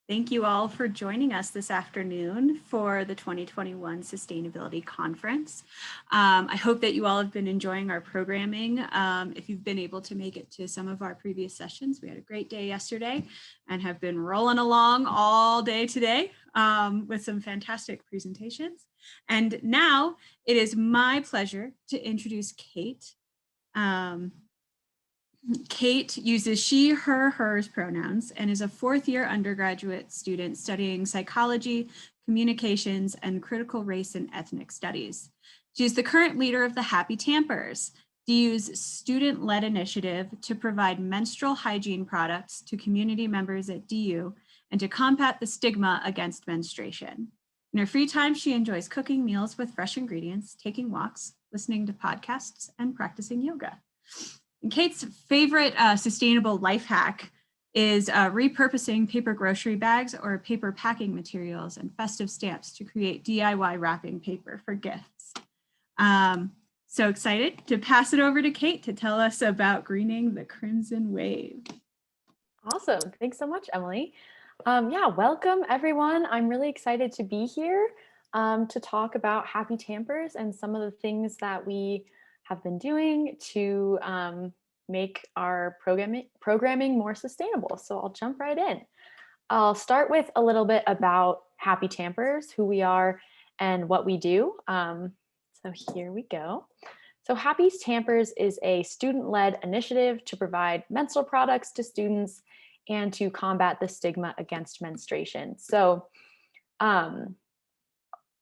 Thank you all for joining us this afternoon for the 2021 Sustainability Conference. I hope that you all have been enjoying our programming. If you've been able to make it to some of our previous sessions, we had a great day yesterday and have been rolling along all day today with some fantastic presentations. And now it is my pleasure to introduce Kate. Kate uses she, her, hers pronouns and is a fourth-year undergraduate student studying psychology, communications, and critical race and ethnic studies. She is the current leader of the Happy Tampers, DU's student-led initiative to provide menstrual hygiene products to community members at DU and to combat the stigma against menstruation. In her free time, she enjoys cooking meals with fresh ingredients, taking walks, listening to podcasts, and practicing yoga. And Kate's favorite sustainable life hack is repurposing paper grocery bags or paper packing materials and festive stamps to create DIY wrapping paper for gifts. So excited to pass it over to Kate to tell us about greening the Crimson Wave. Awesome. Thanks so much, Emily. Yeah, welcome everyone. I'm really excited to be here to talk about Happy Tampers and some of the things that we have been doing to make our programming more sustainable. So I'll jump right in. I'll start with a little bit about Happy Tampers, who we are and what we do. So here we go. So Happy Tampers is a student-led initiative to provide menstrual products to students and to combat the stigma against menstruation. So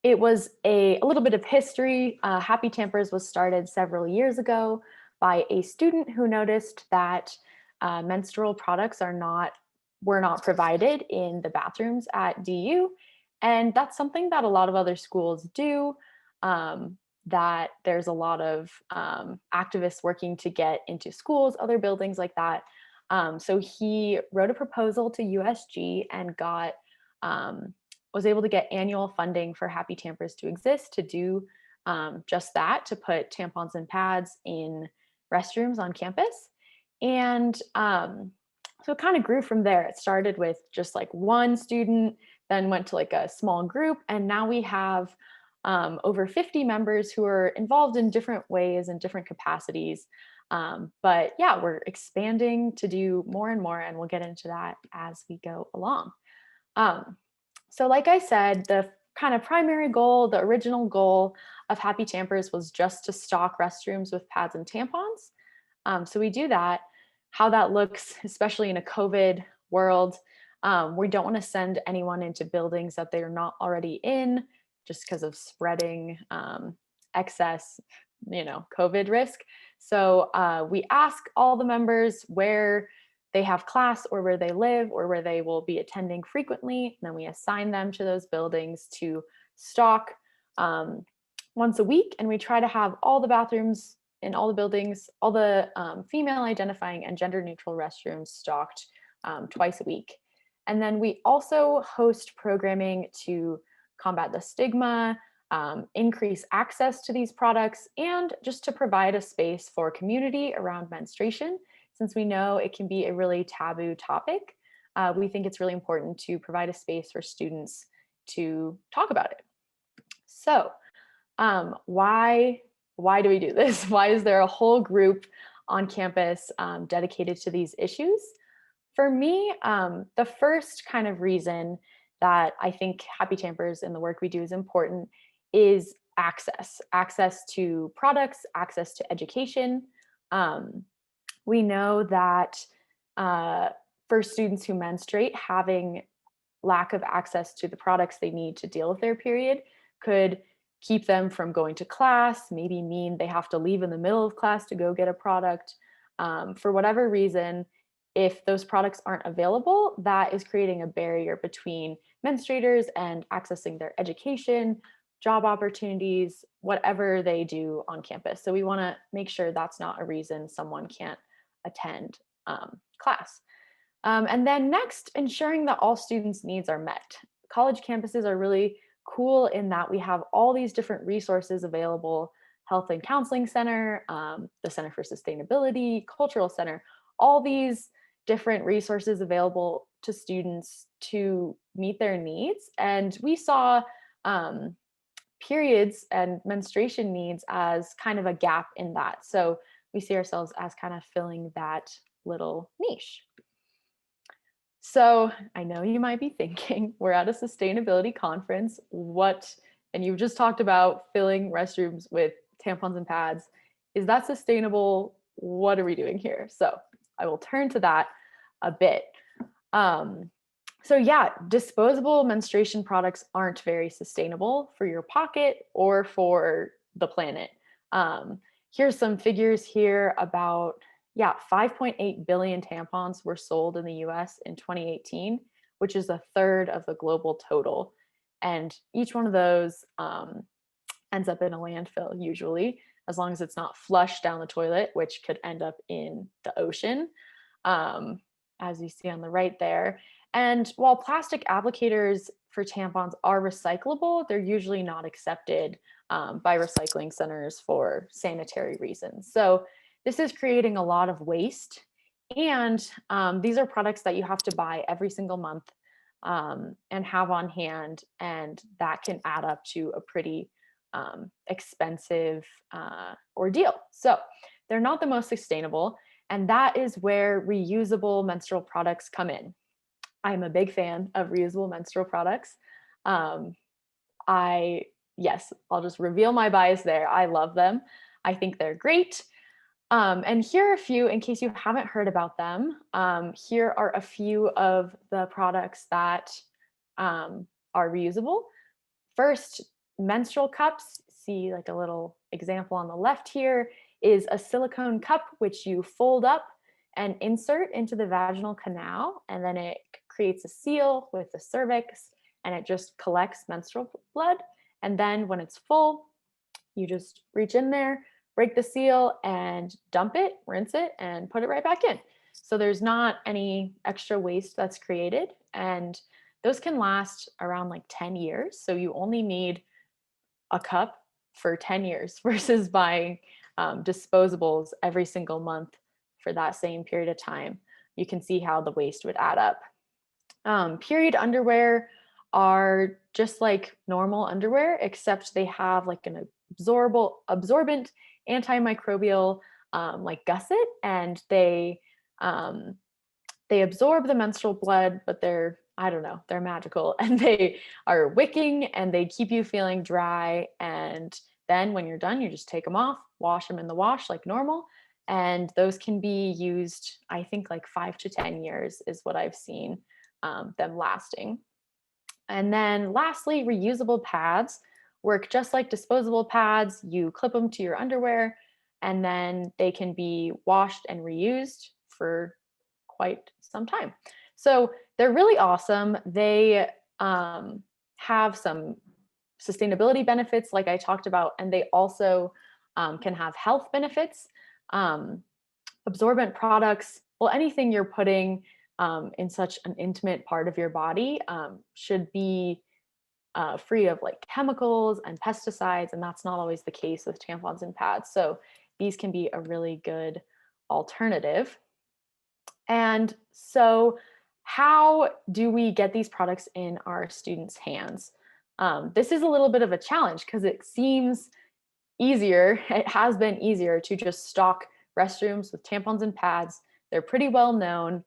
it was a little bit of history. Happy Tampers was started several years ago by a student who noticed that menstrual products were not provided in the bathrooms at DU. And that's something that a lot of other schools do, that there's a lot of activists working to get into schools, other buildings like that. So he wrote a proposal to USG and was able to get annual funding for Happy Tampers to exist, to do just that, to put tampons and pads in restrooms on campus. And so it kind of grew from there. It started with just like one student, then went to like a small group, and now we have over 50 members who are involved in different ways and different capacities. But yeah, we're expanding to do more and more, and we'll get into that as we go along. So like I said, the kind of primary goal, the original goal of Happy Tampers was just to stock restrooms with pads and tampons. So we do that. How that looks, especially in a COVID world, we don't want to send anyone into buildings that they're not already in, just because of spreading excess, COVID risk. So we ask all the members where they have class or where they live or where they will be attending frequently. And then we assign them to those buildings to stock once a week. And we try to have all the bathrooms in all the buildings, all the female identifying and gender neutral restrooms stocked twice a week. And then we also host programming to combat the stigma, increase access to these products, and just to provide a space for community around menstruation. Since we know it can be a really taboo topic, we think it's really important to provide a space for students to talk about it. So why do we do this? Why is there a whole group on campus dedicated to these issues? For me, the first kind of reason that I think Happy Tampers and the work we do is important is access to products, access to education. We know that for students who menstruate, having lack of access to the products they need to deal with their period could keep them from going to class, maybe mean they have to leave in the middle of class to go get a product. For whatever reason, if those products aren't available, that is creating a barrier between menstruators and accessing their education, job opportunities, whatever they do on campus. So we want to make sure that's not a reason someone can't attend class. And then next, ensuring that all students' needs are met. College campuses are really cool in that we have all these different resources available: Health and Counseling Center, the Center for Sustainability, Cultural Center, all these different resources available to students to meet their needs. And we saw um, periods and menstruation needs as kind of a gap in that. So we see ourselves as kind of filling that little niche. So I know you might be thinking, we're at a sustainability conference. And you just talked about filling restrooms with tampons and pads. Is that sustainable? What are we doing here? So I will turn to that a bit. So yeah, disposable menstruation products aren't very sustainable for your pocket or for the planet. Here's some figures here about, 5.8 billion tampons were sold in the US in 2018, which is a third of the global total. And each one of those ends up in a landfill usually, as long as it's not flushed down the toilet, which could end up in the ocean, as you see on the right there. And while plastic applicators for tampons are recyclable, they're usually not accepted by recycling centers for sanitary reasons. So this is creating a lot of waste. And these are products that you have to buy every single month and have on hand. And that can add up to a pretty expensive ordeal. So they're not the most sustainable. And that is where reusable menstrual products come in. I'm a big fan of reusable menstrual products. Yes, I'll just reveal my bias there. I love them. I think they're great. And here are a few, in case you haven't heard about them. Here are a few of the products that are reusable. First, menstrual cups. See like a little example on the left here is a silicone cup, which you fold up and insert into the vaginal canal. And then it creates a seal with the cervix and it just collects menstrual blood. And then when it's full, you just reach in there, break the seal and dump it, rinse it, and put it right back in. So there's not any extra waste that's created. And those can last around like 10 years. So you only need a cup for 10 years versus buying disposables every single month for that same period of time. You can see how the waste would add up. Period underwear are just like normal underwear, except they have like an absorbent antimicrobial like gusset, and they absorb the menstrual blood, but they're magical, and they are wicking and they keep you feeling dry. And then when you're done, you just take them off, wash them in the wash like normal. And those can be used, I think like 5 to 10 years is what I've seen them lasting. And then lastly, reusable pads work just like disposable pads. You clip them to your underwear and then they can be washed and reused for quite some time. So they're really awesome. They have some sustainability benefits like I talked about, and they also can have health benefits. Absorbent products, well, anything you're putting in such an intimate part of your body should be free of like chemicals and pesticides, and that's not always the case with tampons and pads. So these can be a really good alternative. And so how do we get these products in our students' hands? This is a little bit of a challenge because it seems easier, it has been easier to just stock restrooms with tampons and pads. They're pretty well known.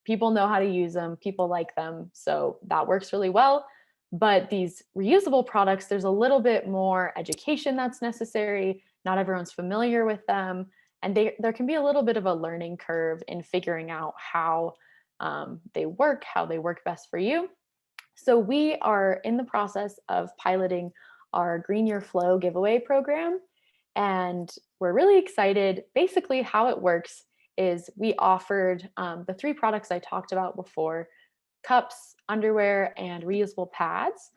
People know how to use them, people like them, so that works really well. But these reusable products, there's a little bit more education that's necessary. Not everyone's familiar with them. And there can be a little bit of a learning curve in figuring out how they work, how they work best for you. So we are in the process of piloting our Green Your Flow giveaway program. And we're really excited. Basically, how it works is we offered the 3 products I talked about before: cups, underwear, and reusable pads.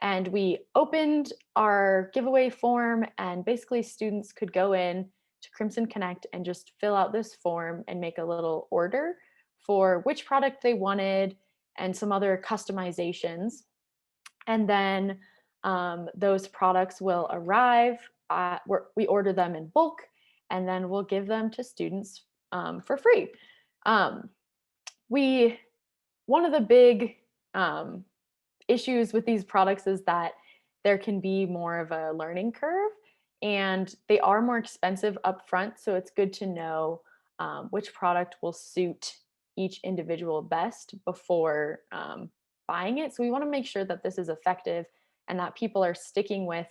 And we opened our giveaway form, and basically students could go in to Crimson Connect and just fill out this form and make a little order for which product they wanted and some other customizations. And then those products will arrive. We order them in bulk, and then we'll give them to students for free. We one of the big um, issues with these products is that there can be more of a learning curve and they are more expensive upfront. So it's good to know which product will suit each individual best before buying it. So we want to make sure that this is effective and that people are sticking with,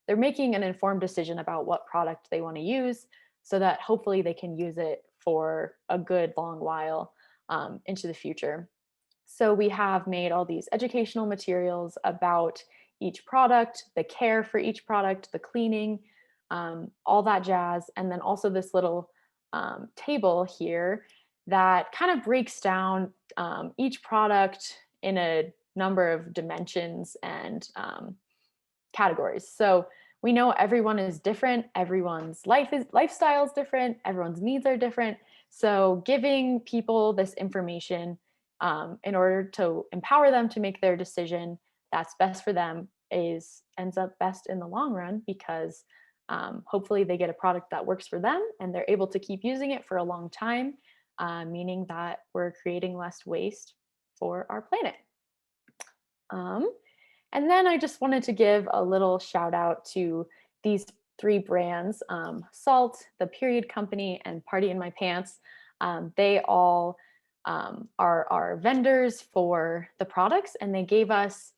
they're making an informed decision about what product they want to use so that hopefully they can use it for a good long while into the future. So we have made all these educational materials about each product, the care for each product, the cleaning, all that jazz. And then also this little table here that kind of breaks down each product in a number of dimensions and categories. So we know everyone is different, everyone's lifestyle is different, everyone's needs are different. So giving people this information in order to empower them to make their decision that's best for them is ends up best in the long run because hopefully they get a product that works for them and they're able to keep using it for a long time, meaning that we're creating less waste for our planet. Um, and then I just wanted to give a little shout out to these three brands, Salt, The Period Company, and Party in My Pants. They all are our vendors for the products, and they gave us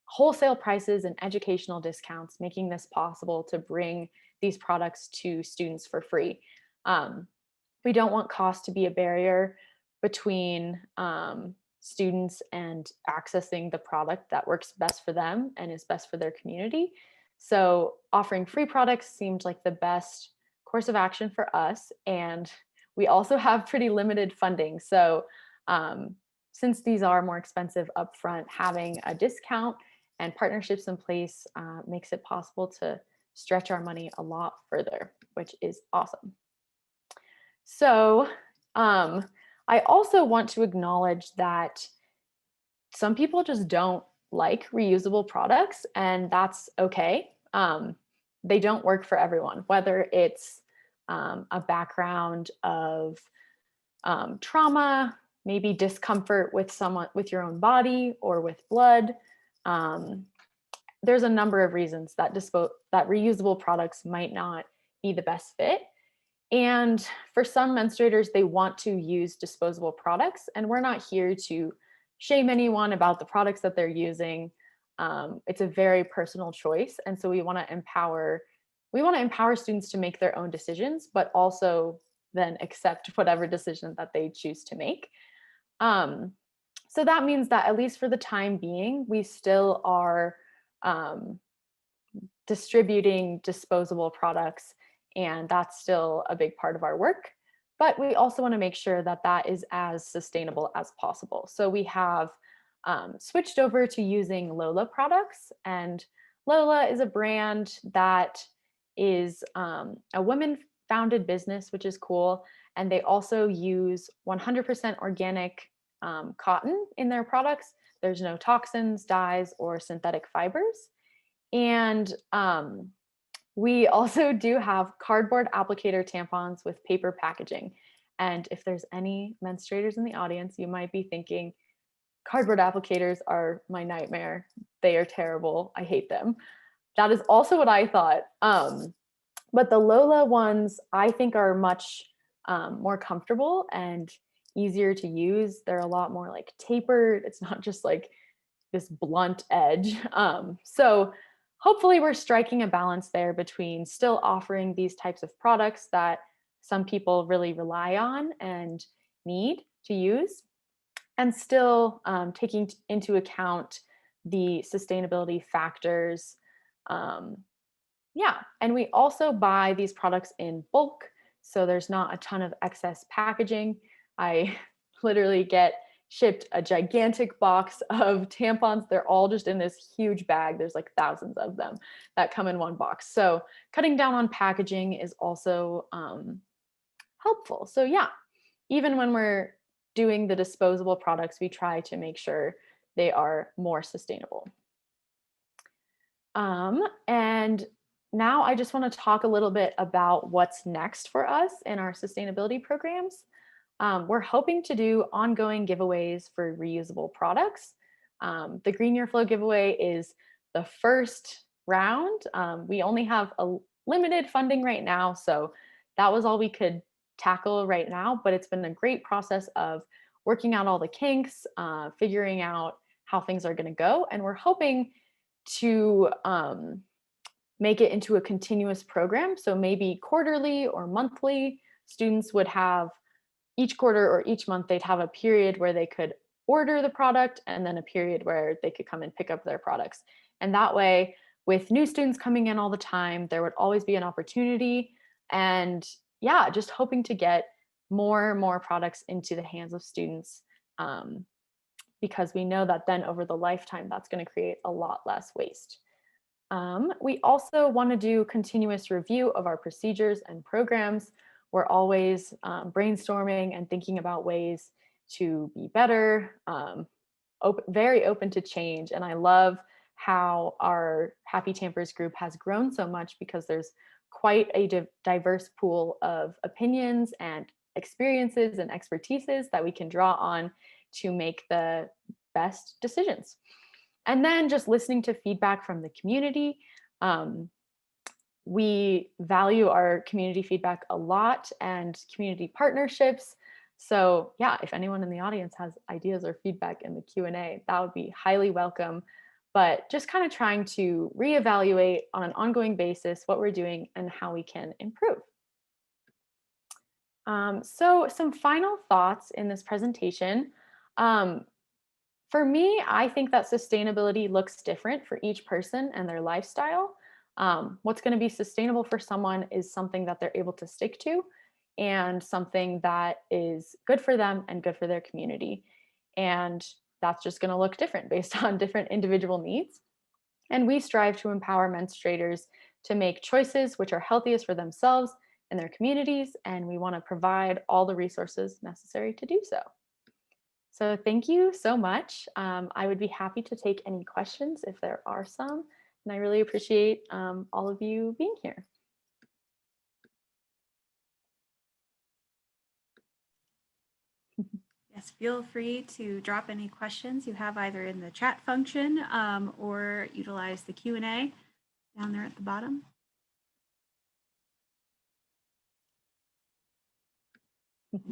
wholesale prices and educational discounts, making this possible to bring these products to students for free. Um, we don't want cost to be a barrier between students and accessing the product that works best for them and is best for their community. So offering free products seemed like the best course of action for us. And we also have pretty limited funding. So um, since these are more expensive upfront, having a discount and partnerships in place makes it possible to stretch our money a lot further, which is awesome. So I also want to acknowledge that some people just don't like reusable products, and that's okay. They don't work for everyone, whether it's a background of trauma, maybe discomfort with someone, with your own body or with blood. Um, there's a number of reasons that that reusable products might not be the best fit. And for some menstruators, they want to use disposable products, and we're not here to shame anyone about the products that they're using. It's a very personal choice, and so we want to empower students to make their own decisions, but also then accept whatever decision that they choose to make. Um, so that means that at least for the time being, we still are um, distributing disposable products, and that's still a big part of our work. But we also want to make sure that that is as sustainable as possible. So we have switched over to using Lola products, and Lola is a brand that is a women-founded business, which is cool. And they also use 100% organic cotton in their products. There's no toxins, dyes, or synthetic fibers. And we also do have cardboard applicator tampons with paper packaging. And if there's any menstruators in the audience, you might be thinking, cardboard applicators are my nightmare. They are terrible. I hate them. That is also what I thought. But the Lola ones, I think, are much more comfortable and easier to use. They're a lot more like tapered. It's not just like this blunt edge. So hopefully we're striking a balance there between still offering these types of products that some people really rely on and need to use, and still taking into account the sustainability factors. Yeah, and we also buy these products in bulk, so there's not a ton of excess packaging. I literally get shipped a gigantic box of tampons. They're all just in this huge bag. There's like thousands of them that come in one box. So cutting down on packaging is also helpful. So yeah, even when we're doing the disposable products, we try to make sure they are more sustainable. And now I just want to talk a little bit about what's next for us in our sustainability programs. We're hoping to do ongoing giveaways for reusable products. The Green Year Flow giveaway is the first round. We only have a limited funding right now, so that was all we could tackle right now, but it's been a great process of working out all the kinks, figuring out how things are going to go, and we're hoping to make it into a continuous program. So maybe quarterly or monthly, students would have each quarter or each month, they'd have a period where they could order the product and then a period where they could come and pick up their products. And that way, with new students coming in all the time, there would always be an opportunity. And yeah, just hoping to get more and more products into the hands of students, because we know that then over the lifetime, that's going to create a lot less waste. We also want to do continuous review of our procedures and programs. We're always brainstorming and thinking about ways to be better, very open to change. And I love how our Happy Tampers group has grown so much because there's quite a diverse pool of opinions and experiences and expertises that we can draw on to make the best decisions. And then just listening to feedback from the community. We value our community feedback a lot and community partnerships. So yeah, if anyone in the audience has ideas or feedback in the Q&A, that would be highly welcome. But just kind of trying to reevaluate on an ongoing basis what we're doing and how we can improve. So some final thoughts in this presentation. For me, I think that sustainability looks different for each person and their lifestyle. What's going to be sustainable for someone is something that they're able to stick to and something that is good for them and good for their community. And that's just going to look different based on different individual needs. And we strive to empower menstruators to make choices which are healthiest for themselves and their communities. And we want to provide all the resources necessary to do so. So thank you so much. I would be happy to take any questions if there are some, and I really appreciate all of you being here. Yes, feel free to drop any questions you have either in the chat function or utilize the Q&A down there at the bottom.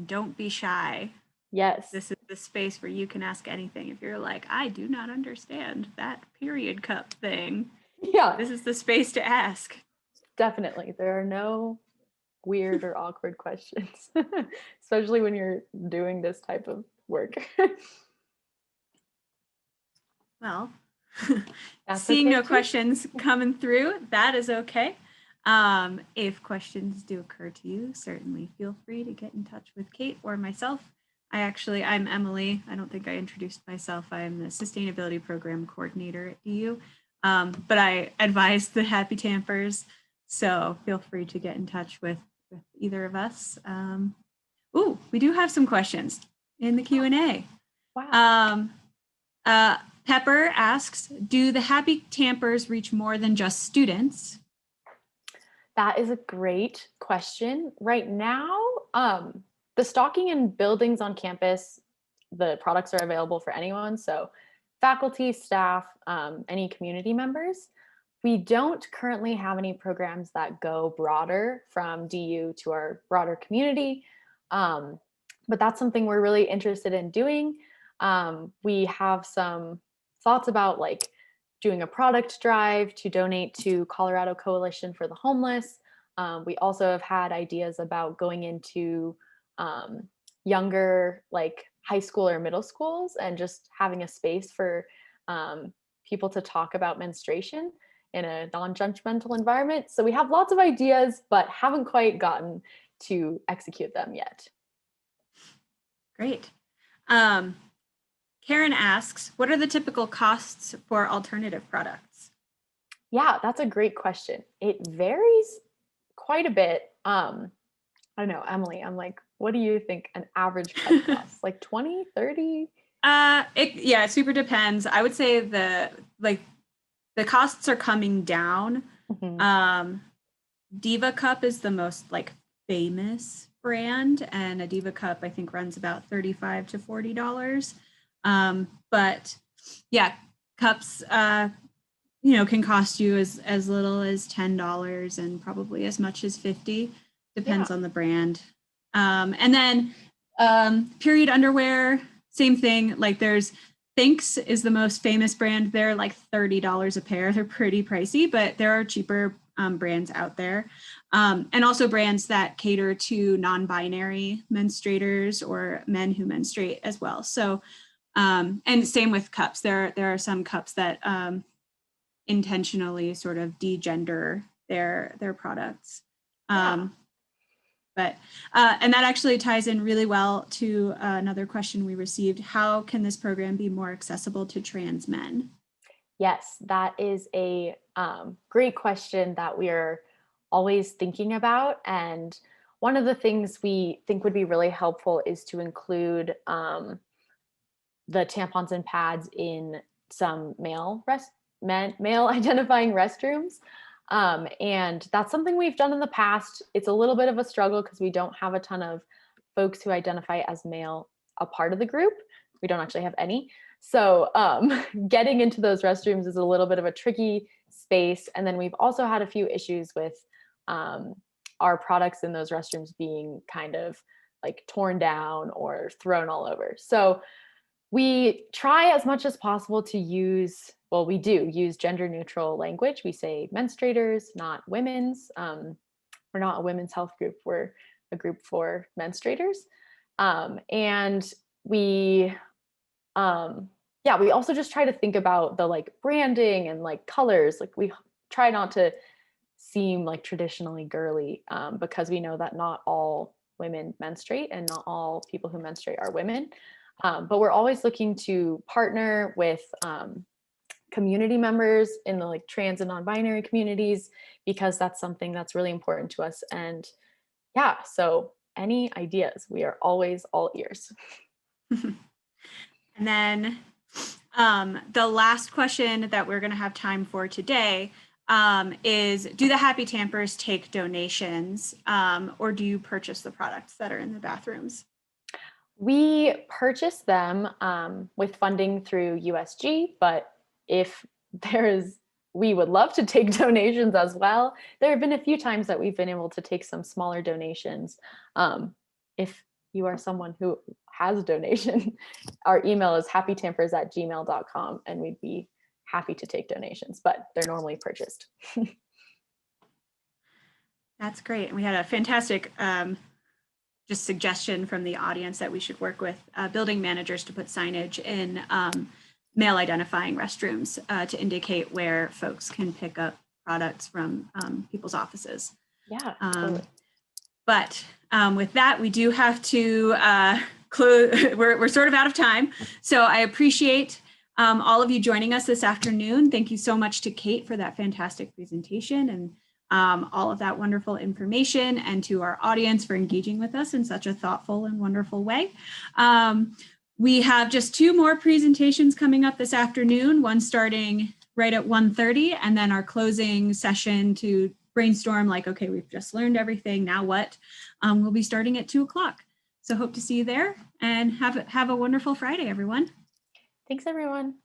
Don't be shy. Yes. This is the space where you can ask anything. If you're like, I do not understand that period cup thing. Yeah. This is the space to ask. Definitely. There are no weird or awkward questions, especially when you're doing this type of work. Well, seeing no questions coming through, that is okay. If questions do occur to you, certainly feel free to get in touch with Kate or myself. I'm Emily. I don't think I introduced myself. I'm the Sustainability Program Coordinator at DU, but I advise the Happy Tampers, so feel free to get in touch with either of us. Ooh, we do have some questions in the Q&A. Wow. Pepper asks, do the Happy Tampers reach more than just students? That is a great question. Right now, the stocking in buildings on campus, the products are available for anyone. So faculty, staff, any community members. We don't currently have any programs that go broader from DU to our broader community. But that's something we're really interested in doing. We have some thoughts about like doing a product drive to donate to Colorado Coalition for the Homeless. We also have had ideas about going into younger, like high school or middle schools and just having a space for people to talk about menstruation in a non-judgmental environment. So we have lots of ideas, but haven't quite gotten to execute them yet. Great. Karen asks, what are the typical costs for alternative products? Yeah, that's a great question. It varies quite a bit. I don't know, Emily, I'm like, what do you think an average cup costs? Like 20, 30? It super depends. I would say the costs are coming down. Mm-hmm. Diva Cup is the most like famous brand, and a Diva cup I think runs about $35 to $40. But yeah, cups, can cost you as little as $10 and probably as much as $50, depends on the brand. And then period underwear, same thing. Like there's Thinx is the most famous brand. They're like $30 a pair. They're pretty pricey, but there are cheaper brands out there. And also brands that cater to non-binary menstruators or men who menstruate as well. So, and same with cups. There are some cups that intentionally sort of degender their products. And that actually ties in really well to another question we received. How can this program be more accessible to trans men? Yes, that is a great question that we're always thinking about. And one of the things we think would be really helpful is to include the tampons and pads in some male identifying restrooms. And that's something we've done in the past. It's a little bit of a struggle because we don't have a ton of folks who identify as male a part of the group. We don't actually have any. So getting into those restrooms is a little bit of a tricky space. And then we've also had a few issues with our products in those restrooms being kind of like torn down or thrown all over. So we try as much as possible to use, well, we do use gender neutral language. We say menstruators, not women's. We're not a women's health group. We're a group for menstruators. And we also just try to think about the like branding and like colors. Like we try not to seem like traditionally girly because we know that not all women menstruate and not all people who menstruate are women. But we're always looking to partner with community members in the like trans and non-binary communities because that's something that's really important to us. And yeah, so any ideas, we are always all ears. And then the last question that we're going to have time for today is, do the Happy Tampers take donations or do you purchase the products that are in the bathrooms? We purchase them with funding through USG, but if we would love to take donations as well. There have been a few times that we've been able to take some smaller donations. If you are someone who has a donation, our email is happytampers@gmail.com and we'd be happy to take donations, but they're normally purchased. That's great. And we had a fantastic just suggestion from the audience that we should work with building managers to put signage in male identifying restrooms to indicate where folks can pick up products from people's offices. Yeah, totally. But with that, we do have to close. We're sort of out of time. So I appreciate all of you joining us this afternoon. Thank you so much to Kate for that fantastic presentation and all of that wonderful information, and to our audience for engaging with us in such a thoughtful and wonderful way. We have just 2 more presentations coming up this afternoon, one starting right at 1:30, and then our closing session to brainstorm like, okay, we've just learned everything, now what? We'll be starting at 2:00. So hope to see you there, and have a wonderful Friday, everyone. Thanks, everyone.